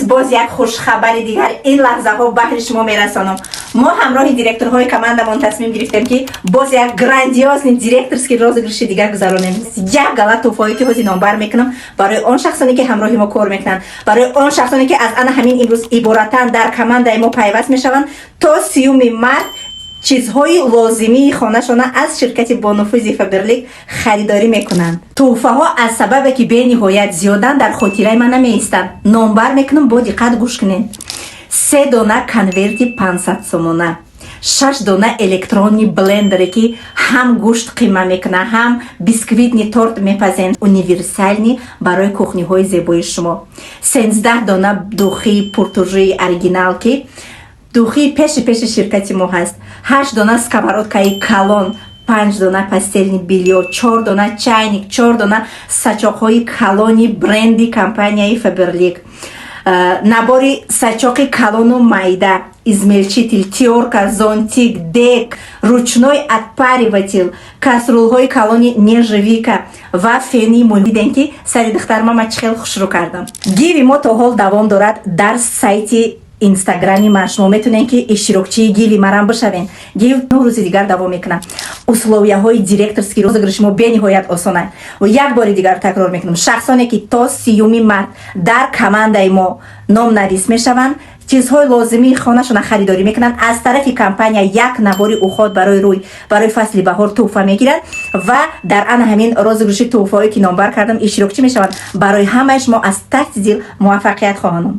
باز یک خوشخبری دیگر این لحظه ها بهر شما میرسانم. ما همراه دیرکتورهای کماندمون تصمیم گرفتیم که باز یک گراندیوز دیرکتورسکی розыгрыши دیگر گذرانیم. یک غلط توفایتی هزی نامبر میکنم برای آن شخصانی که همراه ما کار میکنن، برای آن شخصانی که از آن همین امروز عبارتن در کماندای ما پیوست میشوند تا 30 مارس چیزهای لازمی خانه‌شان از شرکت با نفوذ فبرلیک خریداری میکنند. تحفه ها از سبب که به نهایت زیادن در خاطره من نمیستند. نامبر میکنم، با دقت گوش کنین. 3 دانه کنورتی 500 سومونه، 6 دانه الکترونی بلندری که هم گوشت قیمه میکنه هم بیسکویتنی تورت میپزند، اونیورسالنی برای کухні های زیبای شما. 13 دانه دوخی پورتوژی اوریجینال که دوخی پیش شرکت ما هست. 8 دانه сковородкаи کالون، 5 دانه پاستلنی بیلیو، 4 دانه چایник، 4 دانه сачоқҳои калони бренди компанияи фаберлик. набори сачоқи калону майда, измельчитель, тёрка, зонтик, дек, ручной отпариватель, каструлҳои калони нержавика ва фени мӯҳиден ки сари духтарма чихел хушрӯ кардам. гиви мо то ҳол давом дорад. дар сайти инстаграми ман шумо метунен ки иштирокчии гиви марам бишавен. гив 9 рӯзи дигар давом мекунам. условияҳои директорски розыгрыши мо бениҳоят осонанд. як бори дигар такрор мекунам, шахсоне ки то 30 март дар командаи мо номнавис мешаванд, чизҳои лозимии хонашона харидорӣ мекунанд, аз тарафи компания як набори уход барои рӯй барои фасли баҳор тӯҳфа мегиранд ва дар ана ҳамин розыгрыши тӯҳфаҳое ки номбар кардам иштирокчӣ мешаванд. барои ҳамаи шумо аз тахти дил муваффақият хоҳонам.